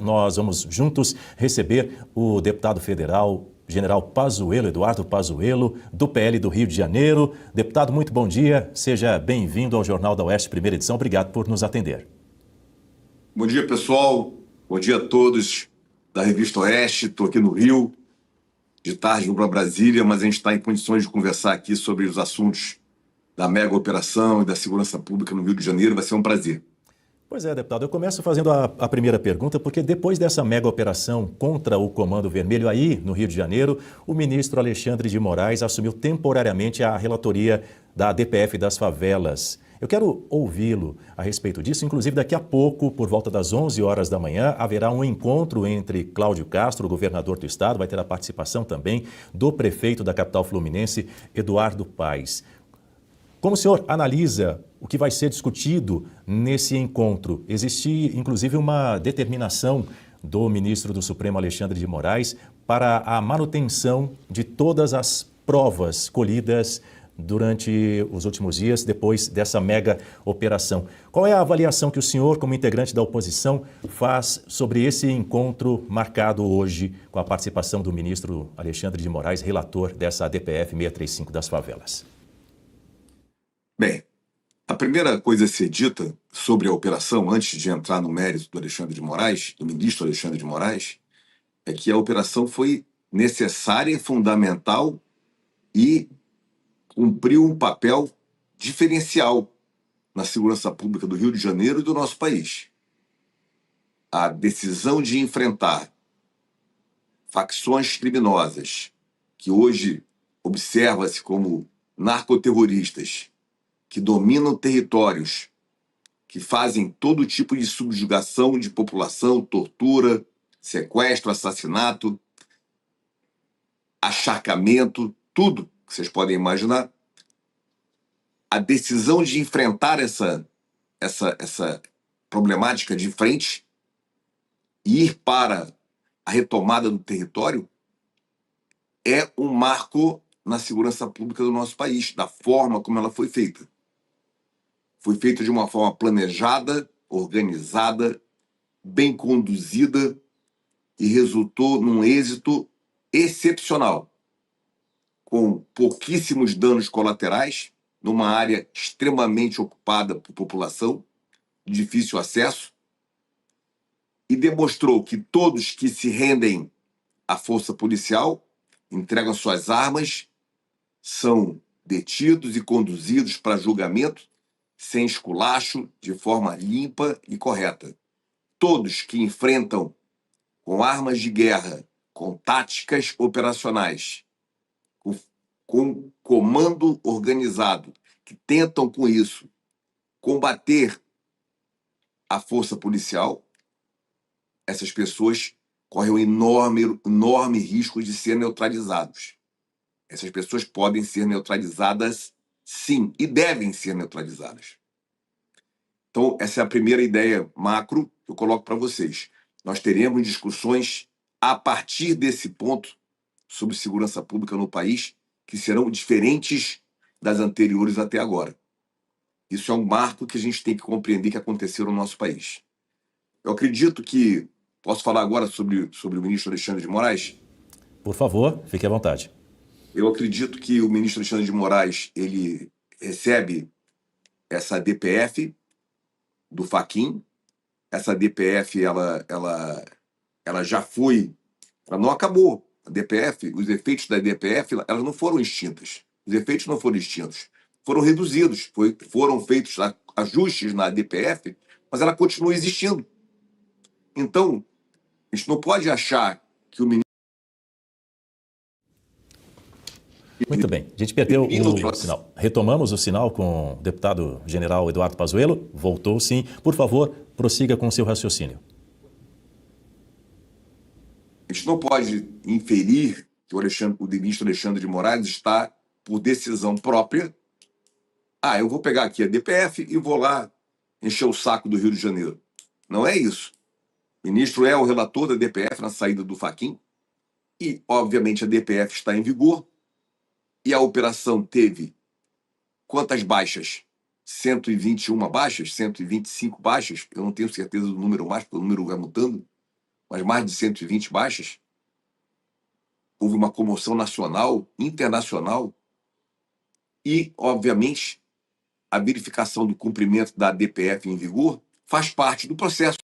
nós vamos juntos receber o deputado federal, General Pazuello, Eduardo Pazuello, do PL do Rio de Janeiro. Deputado, muito bom dia. Seja bem-vindo ao Jornal da Oeste, primeira edição. Obrigado por nos atender. Bom dia, pessoal. Bom dia a todos da Revista Oeste. Estou aqui no Rio, de tarde vou para Brasília, mas a gente está em condições de conversar aqui sobre os assuntos da mega operação e da segurança pública no Rio de Janeiro. Vai ser um prazer. Pois é, deputado, eu começo fazendo a primeira pergunta, porque depois dessa mega operação contra o Comando Vermelho aí no Rio de Janeiro, o ministro Alexandre de Moraes assumiu temporariamente a relatoria da DPF das favelas. Eu quero ouvi-lo a respeito disso, inclusive daqui a pouco, por volta das 11 horas da manhã, haverá um encontro entre Cláudio Castro, o governador do estado, vai ter a participação também do prefeito da capital fluminense, Eduardo Paes. Como o senhor analisa o que vai ser discutido nesse encontro? Existe, inclusive, uma determinação do ministro do Supremo, Alexandre de Moraes, para a manutenção de todas as provas colhidas durante os últimos dias, depois dessa mega operação. Qual é a avaliação que o senhor, como integrante da oposição, faz sobre esse encontro marcado hoje com a participação do ministro Alexandre de Moraes, relator dessa DPF 635 das favelas? Bem, a primeira coisa a ser dita sobre a operação, antes de entrar no mérito do Alexandre de Moraes, do ministro Alexandre de Moraes, é que a operação foi necessária, fundamental e cumpriu um papel diferencial na segurança pública do Rio de Janeiro e do nosso país. A decisão de enfrentar facções criminosas, que hoje observa-se como narcoterroristas, que dominam territórios, que fazem todo tipo de subjugação de população, tortura, sequestro, assassinato, acharcamento, tudo que vocês podem imaginar. A decisão de enfrentar essa problemática de frente e ir para a retomada do território é um marco na segurança pública do nosso país, da forma como ela foi feita. Foi feita de uma forma planejada, organizada, bem conduzida e resultou num êxito excepcional, com pouquíssimos danos colaterais, numa área extremamente ocupada por população, de difícil acesso, e demonstrou que todos que se rendem à força policial, entregam suas armas, são detidos e conduzidos para julgamento sem esculacho, de forma limpa e correta. Todos que enfrentam com armas de guerra, com táticas operacionais, com comando organizado, que tentam com isso combater a força policial, essas pessoas correm um enorme risco de ser neutralizados. Essas pessoas podem ser neutralizadas, sim, e devem ser neutralizadas. Então, essa é a primeira ideia macro que eu coloco para vocês. Nós teremos discussões a partir desse ponto sobre segurança pública no país que serão diferentes das anteriores até agora. Isso é um marco que a gente tem que compreender que aconteceu no nosso país. Eu acredito que... Posso falar agora sobre o ministro Alexandre de Moraes? Por favor, fique à vontade. Eu acredito que o ministro Alexandre de Moraes, ele recebe essa DPF do Fachin. Essa DPF, ela já foi... Ela não acabou. A DPF, os efeitos da DPF, elas não foram extintas. Os efeitos não foram extintos. Foram reduzidos. Foram feitos ajustes na DPF, mas ela continua existindo. Então, a gente não pode achar que o ministro... Muito bem, a gente perdeu o sinal. Retomamos o sinal com o deputado general Eduardo Pazuello. Voltou, sim. Por favor, prossiga com o seu raciocínio. A gente não pode inferir que o ministro Alexandre de Moraes está, por decisão própria, eu vou pegar aqui a DPF e vou lá encher o saco do Rio de Janeiro. Não é isso. O ministro é o relator da DPF na saída do Fachin e, obviamente, a DPF está em vigor e a operação teve quantas baixas? 121 baixas? 125 baixas? Eu não tenho certeza do número mais, porque o número vai mudando. mas mais de 120 baixas. Houve uma comoção nacional, internacional e, obviamente, a verificação do cumprimento da DPF em vigor faz parte do processo.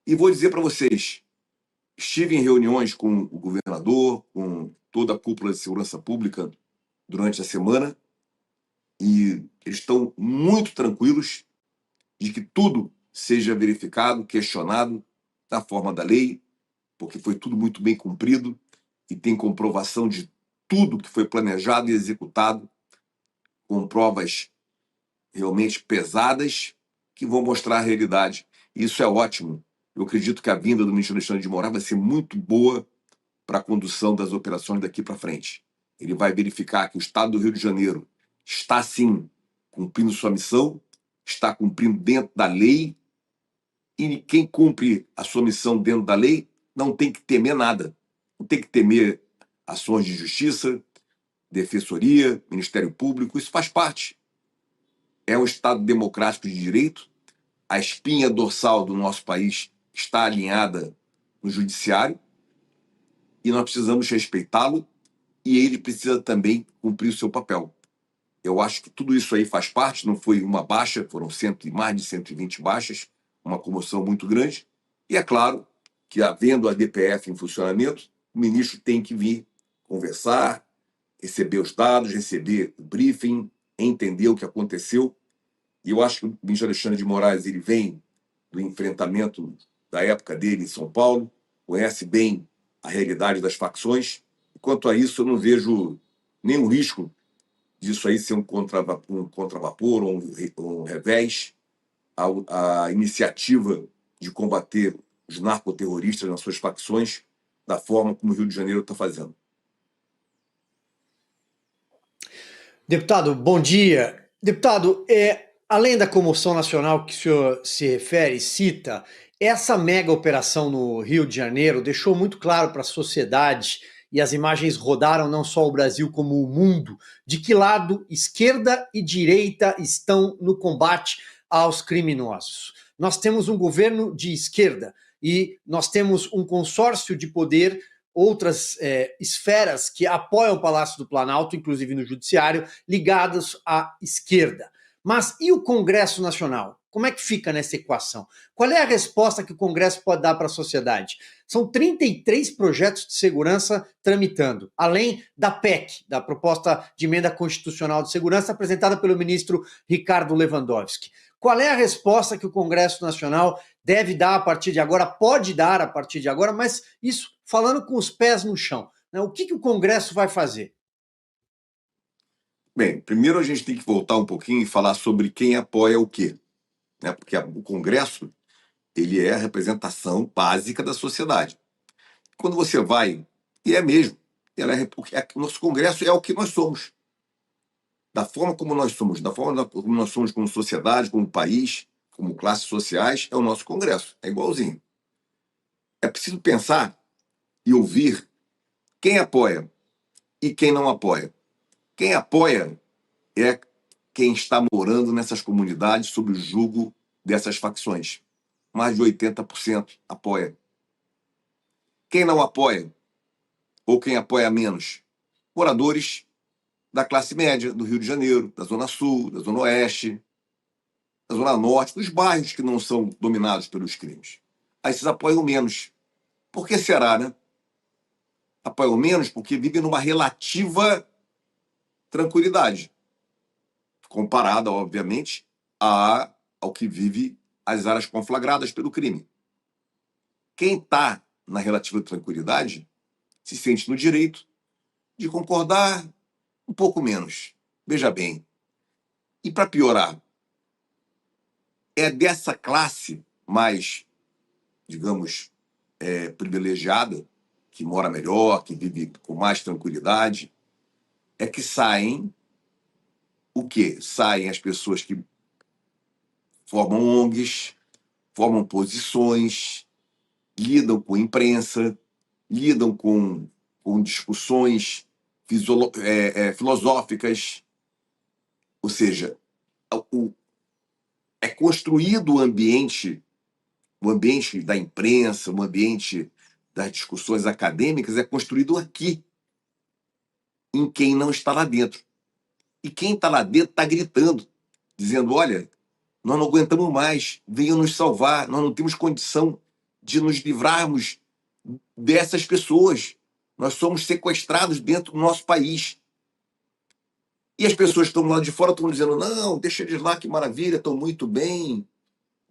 E vou dizer para vocês, estive em reuniões com o governador, com toda a cúpula de segurança pública durante a semana e eles estão muito tranquilos de que tudo seja verificado, questionado da forma da lei, porque foi tudo muito bem cumprido e tem comprovação de tudo que foi planejado e executado, com provas realmente pesadas que vão mostrar a realidade. E isso é ótimo. Eu acredito que a vinda do ministro Alexandre de Moraes vai ser muito boa para a condução das operações daqui para frente. Ele vai verificar que o Estado do Rio de Janeiro está, sim, cumprindo sua missão, está cumprindo dentro da lei, e quem cumpre a sua missão dentro da lei não tem que temer nada. Não tem que temer ações de justiça, defensoria, Ministério Público, isso faz parte. É um Estado democrático de direito, a espinha dorsal do nosso país está alinhada no judiciário e nós precisamos respeitá-lo e ele precisa também cumprir o seu papel. Eu acho que tudo isso aí faz parte, não foi uma baixa, foram mais de 120 baixas, uma comoção muito grande. E é claro que, havendo a DPF em funcionamento, o ministro tem que vir conversar, receber os dados, receber o briefing, entender o que aconteceu. E eu acho que o ministro Alexandre de Moraes ele vem do enfrentamento da época dele em São Paulo, conhece bem a realidade das facções. E quanto a isso, eu não vejo nenhum risco disso aí ser um contravapor ou um revés à iniciativa de combater os narcoterroristas nas suas facções da forma como o Rio de Janeiro está fazendo. Deputado, bom dia. Deputado, além da comoção nacional que o senhor se refere, cita, essa mega operação no Rio de Janeiro deixou muito claro para a sociedade, e as imagens rodaram não só o Brasil como o mundo, de que lado esquerda e direita estão no combate aos criminosos. Nós temos um governo de esquerda e nós temos um consórcio de poder, outras esferas que apoiam o Palácio do Planalto, inclusive no Judiciário, ligados à esquerda. Mas e o Congresso Nacional? Como é que fica nessa equação? Qual é a resposta que o Congresso pode dar para a sociedade? São 33 projetos de segurança tramitando, além da PEC, da Proposta de Emenda Constitucional de Segurança, apresentada pelo ministro Ricardo Lewandowski. Qual é a resposta que o Congresso Nacional deve dar a partir de agora, pode dar a partir de agora, mas isso falando com os pés no chão, né? O que o Congresso vai fazer? Bem, primeiro a gente tem que voltar um pouquinho e falar sobre quem apoia o quê, né? Porque o Congresso ele é a representação básica da sociedade. Quando você vai, e é mesmo, o nosso Congresso é o que nós somos. Da forma como nós somos, da forma como nós somos como sociedade, como país, como classes sociais, é o nosso Congresso, é igualzinho. É preciso pensar e ouvir quem apoia e quem não apoia. Quem apoia é quem está morando nessas comunidades sob o jugo dessas facções. Mais de 80% apoia. Quem não apoia, ou quem apoia menos? Moradores da classe média do Rio de Janeiro, da Zona Sul, da Zona Oeste, da Zona Norte, dos bairros que não são dominados pelos crimes. Aí esses apoiam menos. Por que será, né? Apoiam menos porque vivem numa relativa tranquilidade, comparada, obviamente, ao que vive as áreas conflagradas pelo crime. Quem está na relativa tranquilidade se sente no direito de concordar um pouco menos. Veja bem. E para piorar, é dessa classe mais, digamos, privilegiada, que mora melhor, que vive com mais tranquilidade, é que saem o quê? Saem as pessoas que formam ONGs, formam posições, lidam com imprensa, lidam com discussões filosóficas, ou seja, é construído o ambiente, o ambiente da imprensa, o ambiente das discussões acadêmicas é construído aqui, em quem não está lá dentro. E quem está lá dentro está gritando, dizendo, olha, nós não aguentamos mais, venham nos salvar, nós não temos condição de nos livrarmos dessas pessoas. Nós somos sequestrados dentro do nosso país. E as pessoas que estão lá de fora estão dizendo, não, deixa eles lá, que maravilha, estão muito bem,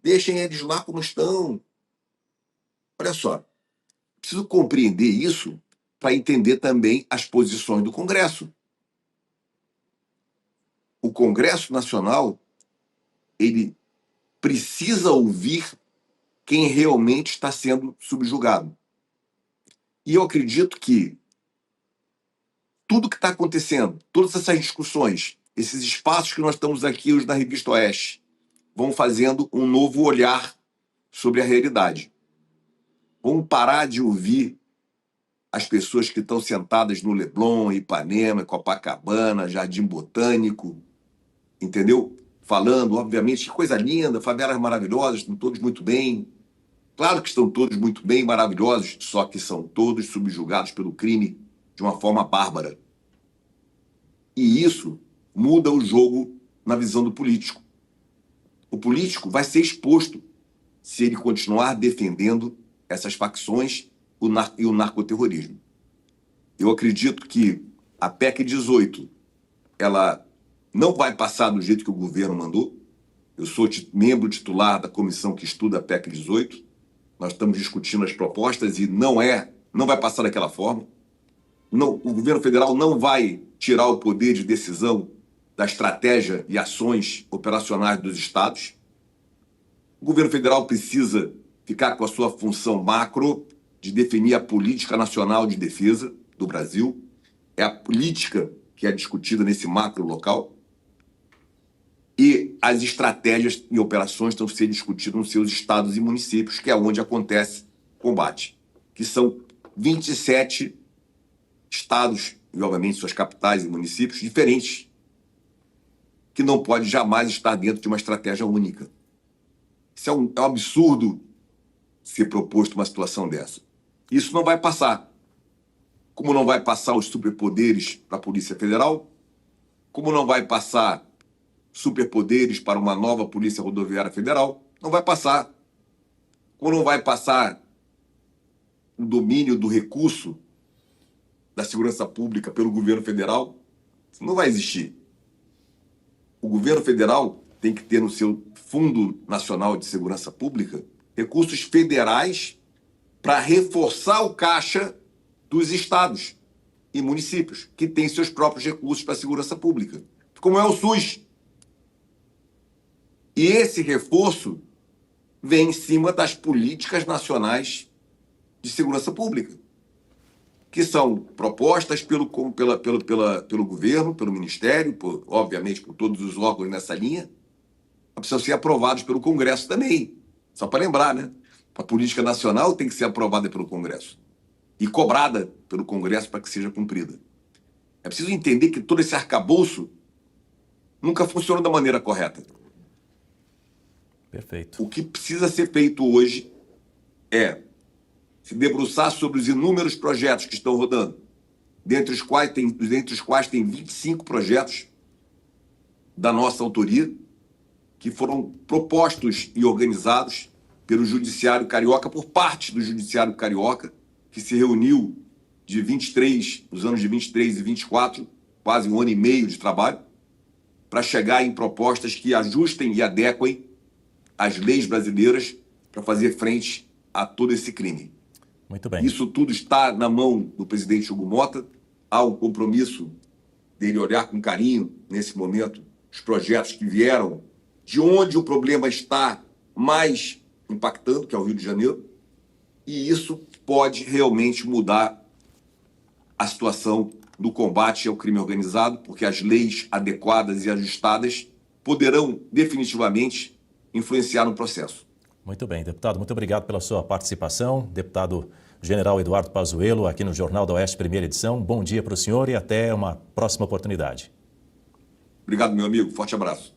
deixem eles lá como estão. Olha só, preciso compreender isso para entender também as posições do Congresso. O Congresso Nacional, ele precisa ouvir quem realmente está sendo subjugado. E eu acredito que tudo que está acontecendo, todas essas discussões, esses espaços que nós estamos aqui hoje na Revista Oeste, vão fazendo um novo olhar sobre a realidade. Vamos parar de ouvir as pessoas que estão sentadas no Leblon, Ipanema, Copacabana, Jardim Botânico, entendeu? Falando, obviamente, que coisa linda, favelas maravilhosas, estão todos muito bem. Claro que estão todos muito bem, maravilhosos, só que são todos subjugados pelo crime de uma forma bárbara. E isso muda o jogo na visão do político. O político vai ser exposto se ele continuar defendendo essas facções e o narcoterrorismo. Eu acredito que a PEC 18, ela não vai passar do jeito que o governo mandou. Eu sou membro titular da comissão que estuda a PEC 18. Nós estamos discutindo as propostas e não vai passar daquela forma. Não, o governo federal não vai tirar o poder de decisão da estratégia e ações operacionais dos estados. O governo federal precisa ficar com a sua função macro de definir a política nacional de defesa do Brasil. É a política que é discutida nesse macro local. E as estratégias e operações estão sendo discutidas nos seus estados e municípios, que é onde acontece o combate, que são 27 estados, e obviamente suas capitais e municípios diferentes, que não pode jamais estar dentro de uma estratégia única. Isso é um absurdo ser proposto uma situação dessa. Isso não vai passar. Como não vai passar os superpoderes para a Polícia Federal, como não vai passar superpoderes para uma nova Polícia Rodoviária Federal, não vai passar. Como não vai passar o domínio do recurso da segurança pública pelo governo federal, isso não vai existir. O governo federal tem que ter no seu Fundo Nacional de Segurança Pública recursos federais para reforçar o caixa dos estados e municípios, que têm seus próprios recursos para a segurança pública, como é o SUS. E esse reforço vem em cima das políticas nacionais de segurança pública, que são propostas pelo governo, pelo Ministério, obviamente por todos os órgãos nessa linha, mas precisam ser aprovados pelo Congresso também. Só para lembrar, né? A política nacional tem que ser aprovada pelo Congresso e cobrada pelo Congresso para que seja cumprida. É preciso entender que todo esse arcabouço nunca funcionou da maneira correta. Perfeito. O que precisa ser feito hoje é se debruçar sobre os inúmeros projetos que estão rodando, dentre os quais tem 25 projetos da nossa autoria, que foram propostos e organizados pelo Judiciário Carioca, por parte do Judiciário Carioca, que se reuniu nos anos de 23 e 24, quase um ano e meio de trabalho, para chegar em propostas que ajustem e adequem as leis brasileiras para fazer frente a todo esse crime. Muito bem. Isso tudo está na mão do presidente Hugo Motta. Há um compromisso dele olhar com carinho, nesse momento, os projetos que vieram de onde o problema está mais impactando, que é o Rio de Janeiro, e isso pode realmente mudar a situação do combate ao crime organizado, porque as leis adequadas e ajustadas poderão definitivamente influenciar no processo. Muito bem, deputado, muito obrigado pela sua participação. Deputado General Eduardo Pazuello, aqui no Jornal da Oeste, primeira edição. Bom dia para o senhor e até uma próxima oportunidade. Obrigado, meu amigo. Forte abraço.